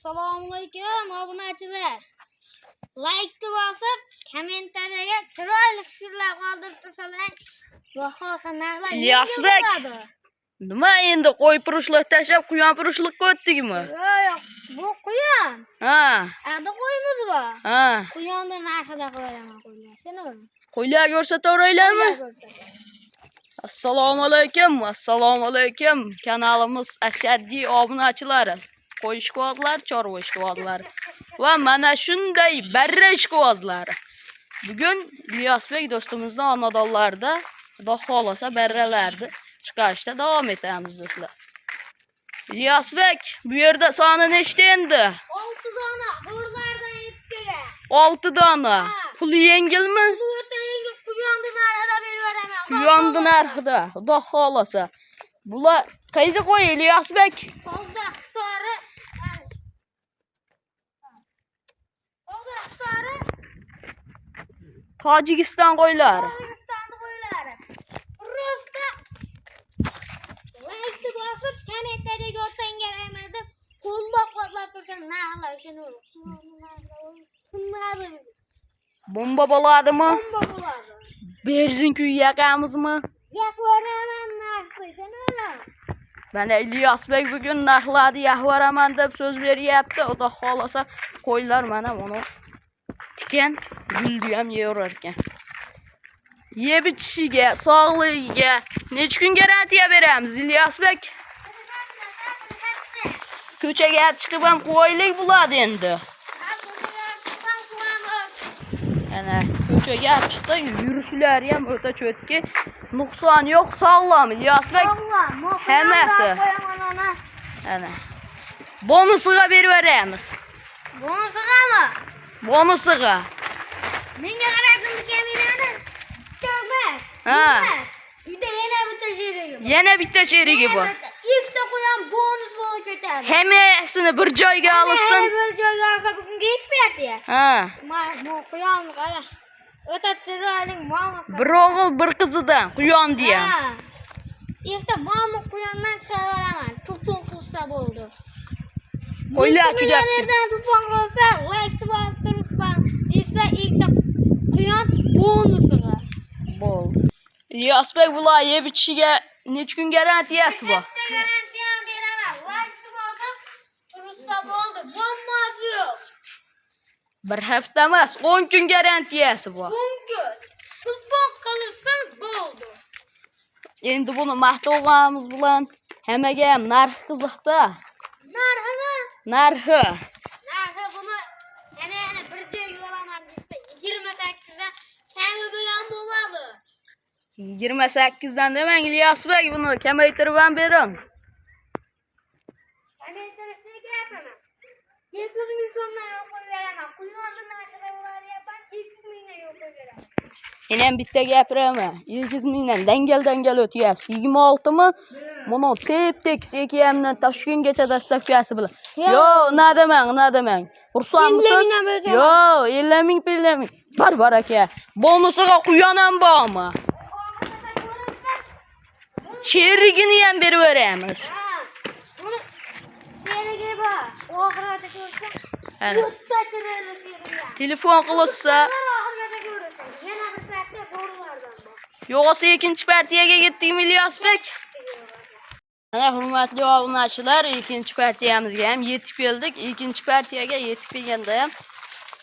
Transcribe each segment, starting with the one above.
Assalomualaikum obunachilar. Like bosib, kommentariyaga chiroyli fikrlar qoldirib tursalar, bahosa narxlar Ilyosbek, nima endi qo'y purushlik tashlab quyon purushlikka o'tdingmi? Yo'q, bu quyon. Ha. Ada qo'yimiz bor. Ha. Quyonni narxida qo'yaman qo'ylar. Shuni. Qo'ylar ko'rsataveraylikmi? Assalomu alaykum. Kanalimiz ashaddiy obunachilari, qo'y ishqibozlari, chorva ishqibozlari va mana shunday barra ishqibozlari. Bugun Ilyosbek do'stimizning xonadonlarida Xudo xolasa barralarni chiqarishda davom etamiz do'stlar. Ilyosbek, bu yerda soni nechta endi? 6 dona, bo'rlardan yetib kelgan. 6 dona. Puli yengilmi? Quyonni narxida beraveraman. Quyonni narxida, Xudo xolasa. Bular qayda qo'y Ilyosbek? Hozir hisobi. Tojikiston qo'ylari. Tojikiston qo'ylari. Rosta like bosib, kommentariyaga o'tsangiz deb qo'llab-quvvatlab tursan, narxlar shuni. Bomba bo'ladimi? Bomba bo'ladi. Benzin kuy yaqamizmi? Yaqvaraman narxi, shuni. Mana Ilyosbek bugun narxlarni yaqvaraman deb so'z beryapti. Xudo xolasa qo'ylar mana buni tikan gulni ham yerar ekan. Yeb ichishiga, sog'ligiga necha kun garantiya beramiz Ilyosbek? Ko'chaga chiqib ham qo'ylik bo'ladi endi. Ana ko'chaga chiqdi, yurishlari ham o'ta cho'tki, nuqson yo'q, sog'lom Ilyosbek. Hammasi. Ana. Bonusiga beraveramiz. Bonusigami? Bonusiga. Menga qaradingiz kamerani? Ko'rmas. Ha. Uyda yana bitta sherigi bor. Yana bitta sherigi bor. Ikkita qo'yam bonus bo'lib ketadi. Hammasini bir joyga olsin. Bir joyga olsa bugunga ekspertiya. Ha. Bu quyonni qara. O'ta chiroyli mama. Bir o'g'il, bir qizidan quyon deyam. Ha. Ikkita mama quyondan chiqaraman. To'pon qilsa bo'ldi. Qo'ylar juda. To'pon qilsa, like bosib turibman. Esa ikkita quyon bonusiga. Bo'ldi. Ilyosbek bular yeb ichishiga necha kun garantiyasi bor? Garantiya beraman. Like bosib turibsa bo'ldi. Bommasi yo'q. Bir hafta emas, 10 kun garantiyasi bor. 10 kun. To'pon qilsin bo'ldi. Endi buni maqtovamiz bilan hammaga ham narx qiziqda. Narximi? Narxi. Narxi buni yana bir joyga olaman desa 28 dan kami bilan bo'ladi. 28 dan demang Ilyosbek, buni kamaytirib ham bering. Kamaytirishni gapiraman. 200 ming so'mdan yo'q qo'yveraman. Quyonni narxida bo'laryapman, 200 mingdan yo'q qo'yveraman. Men ham bitta gapiraman. 200 mingdan dangal o'tyapsiz. 26 mi? Buni tep-tekis ekiyamdan Toshkentgacha dastavkasi bilan. Yo'q, nima demang. Xursandmisiz? Yo'q, 50 ming, 50 ming. Bar aka. Bonusiga quyon ham bormi? Sherigini ham beraveramiz. Buni sherigi bor. Oxirigacha ko'rsa. Ana. O'tta chiroyli sherigi. Telefon qilsa, Oxirigacha ko'rsa. Yana bir sakta bo'rilardan bor. yo'g'sa ikkinchi partiyaga ketdingmi Ilyosbek? Mana hurmatli obunachilar, ikkinchi partiyamizga ham yetib keldik. Ikkinchi partiyaga yetib kelganda ham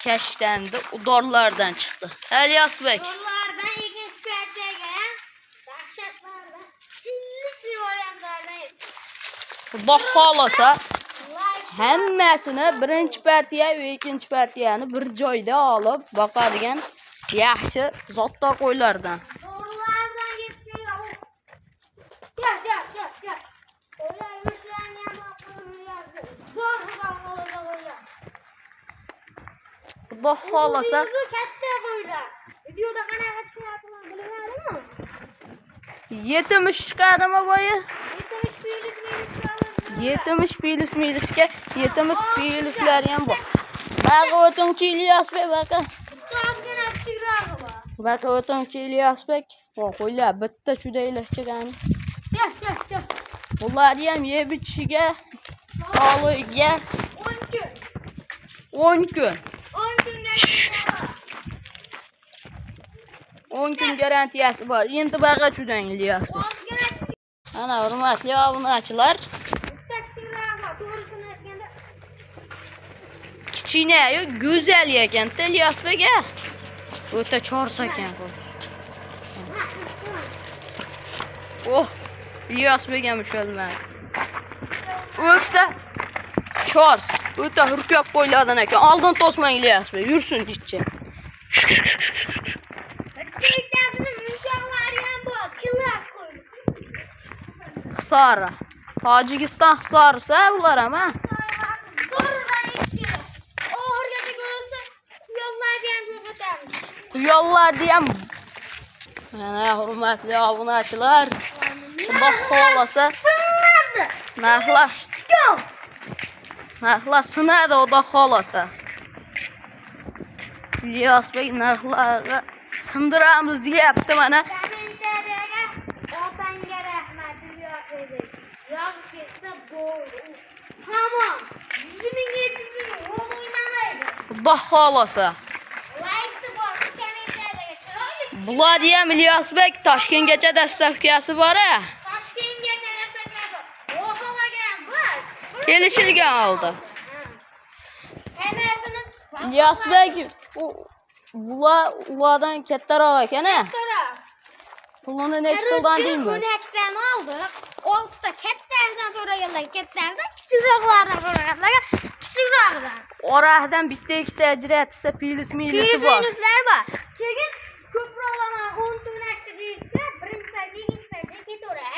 kashtandi, udorlardan chiqdi. Ilyosbek. Udorlardan ikkinchi partiyaga ham dahshatlardan illik variantlardan. Xudo xolasa hammasini birinchi partiya va ikkinchi partiyani bir joyda olib boqadigan yaxshi zotdor qo'ylardan. Udorlardan yetib kelgan. Gel. Qo'ylar yurishlarini ham o'qirib Xudo xolasa katta qo'ylar. Videoda qanaqa chiqyapti bilmadimmi? 70 chiqadimi boyi? 70 milisga 70 milislari ham bor. Baqa o'tingchi Ilyosbek baqa. Ozgina kichikrog'i bor. Baqa o'tingchi Ilyosbek. Qo'ylar bitta chudaylar chiqani. Gel. Bularni ham yeb ichishiga, sog'ligiga 10 kun. 10 gün. 10 günden 10 gün garantiyasi bor. Endi baga judan İlyas. Ana hurmatli obunachilar, kichkina go'zal ekan İlyas baka. O'ta chors ekan. Oh, İlyas baka mushalman. O'ta chors, o'ta hurkak bo'ylardan ekan. Oldin to'smang İlyas baka, yursin jichcha. Hisori. Tojikiston hisori bular ama. Yollarni ham mana hurmatli obunachilar, Xudo xolasa narxlar sinadi, Xudo xolasa. İlyas bey narxlarga sindiramiz deyapti mana. Tamam. 100.000 rol oynamaydı. Xudo xolasa. Like'ı bor, kommentarlarga chiroyli. Bular ham İlyas bey Toshkentgacha dastavkasi bor. Toshkentgacha dastavkasi bor. O'xolagan bor. Kelishilgan oldi. Hammasini İlyas bey ulardan kattaroq ekan-a. Pulini necha puldan deymiz? Ko'nakdan oldik. 6 ta kattalardan so'raganlar, kattalardan kichikroqlardan so'raganlar, kichikroqdan. Orasidan bitta ikkita ajratsa minus bor. Minuslar bor. Chunki ko'proqlama 10 to'nakda deysa, birinchi partda, ikkinchi partda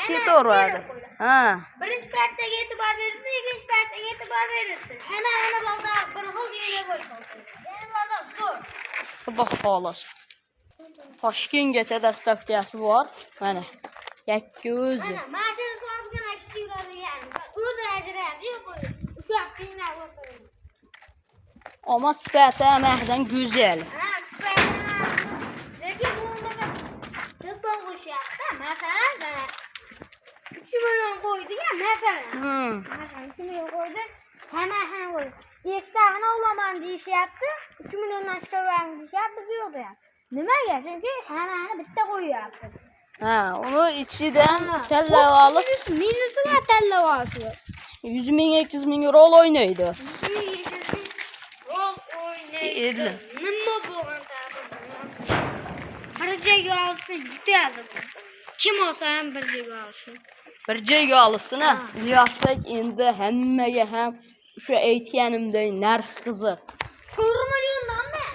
Ketaveradi. Ha. Birinchi partdaga e'tibor berilsa, ikkinchi partdaga e'tibor berilsin. Hamma bolda bir xil geylar bo'lsin. Yana borda zo'r. Xudo xolasa. Toshkentgacha dastavkasi bor. Mana yakka o'zi. Mana mashina so'zgina kichikroqdigan. O'zi ajraydi-yu qo'ydi. O'sha qiynab o'tiradi. Ama sifati hammadan go'zal. Ha, lekin bunda telefon qo'shyapti. Masalan, 3 million qo'ydi-ya, masalan. Masalan, 3 million qo'ydi. Hamma qo'ydi. Ikkitani olaman deyishyapti. 3 milliondan chiqarib deyishyapti, biz yo'q deyapti. Nimaga? Chunki hammani bitta qo'yyapti. Ha, uni ichidan tanlab olib, minusi va tanlab olishi. 100 ming, 200 ming rol o'ynaydi. Rol o'ynaydi. Nima bo'lgan bir joyga olsin, yutadi. Kim olsa ham bir joyga olsin. Bir joyga olsin-a. İlyas bey endi hammaga ham o'sha aytganimdek narx qiziq. 4 milliondanmi?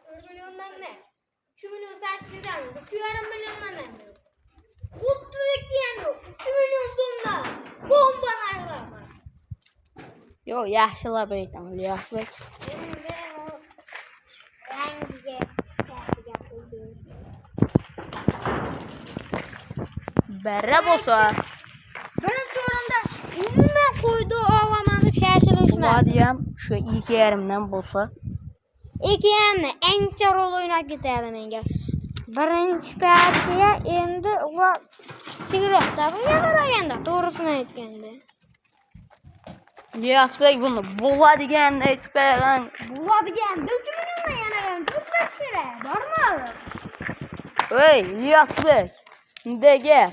4 milliondanmi? 3 million 800danmi? 3,5 milliondanmi? 32 ham yo'q. 3 million so'mdan bomba narxlar bor. Yo'q, yaxshilab aytaman İlyas bey. Rangiga chiqadigan qo'ydim. Barra bo'lsa, Birinchi o'rinda umuman qo'ydi olaman deb shashilishmas. bu ham shu 2,5 dan bo'lsa, Ikkiamni ancha rol o'ynab ketadi menga. Birinchi partiya endi ular kichikroqda bunga qaraganda, to'g'risini aytganda. İlyas bey buni bo'ladiganini aytib qo'ygan. Bo'ladiganda 3 milliondan yana ham 4 kerak. Bormi? Ey, İlyas bey. Bundaga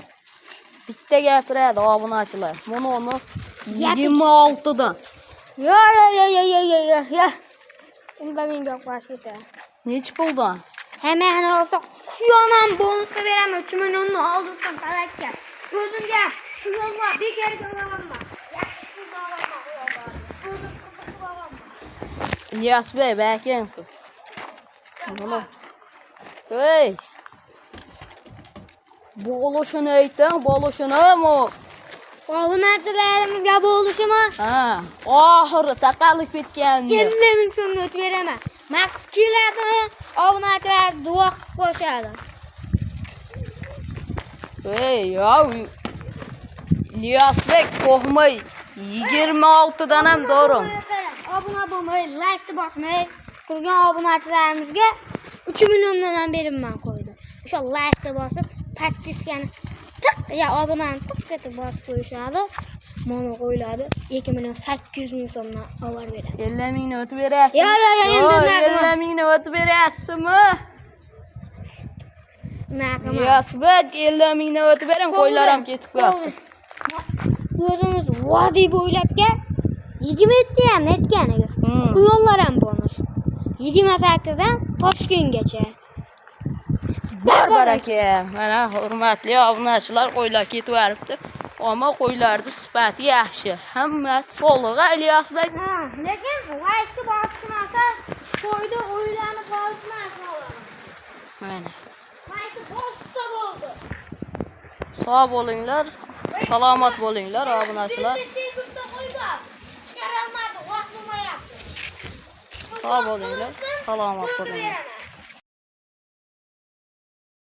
bitta gapiradi obunachilar. Buni 26 dan. Yo. Unda menga qo'sh ketadi. Nech puldan? Hammani olsa quyonan bonusga beraman 3 millionni oldirdim talakka. O'zimga quyonan bekarga olaman. Yaxshi pulni olaman quyonan. O'zim qiziqib olaman. İlyas bey, bekensiz. Buni. Ey. Bo'lishini ayting, bo'lishini-mi? Obunachilarimga bo'lishimi? Ha, oxiri taqalib ketgandi. 50 ming so'mni o'tib beraman. Maqsad keladimi? Obunachilar duo qilib qo'shadi. Ey, yo'q. İlyas bey, qo'rqmay. 26 dan ham do'rim. Obuna bo'lmay, like bosmay, turgan obunachilarimizga 3 milliondan ham berimman qo'ydi. O'sha like bosib, podpiskani tiq, ya obunani tiq etib bosib qo'yishadi. Mana qo'yiladi. 2.800 ming so'mdan olib beradi. 50 mingni o'tib berasizmi? Yo, endi naqd. 50 mingni o'tib berasizmi? Naqd. Yosbek 50 mingni o'tib bering, qo'ylar ham ketib qoldi. O'zimiz vodiy bo'ylabga 27 ham netganiz. Quyonlar ham bonus. 28 dan Toshkentgacha. Baraka. Mana hurmatli obunachilar, qo'ylar ketib yoribdi. Ammo qo'ylarning sifati yaxshi. Hammasi sog'lig'i Ilyosbek. Lekin like bosmasa, qo'yda o'ylanib qolishmas. Mana. Like bossa bo'ldi. Sog' bo'linglar, salomat bo'linglar obunachilar. Sog' bo'linglar, salomat bo'linglar.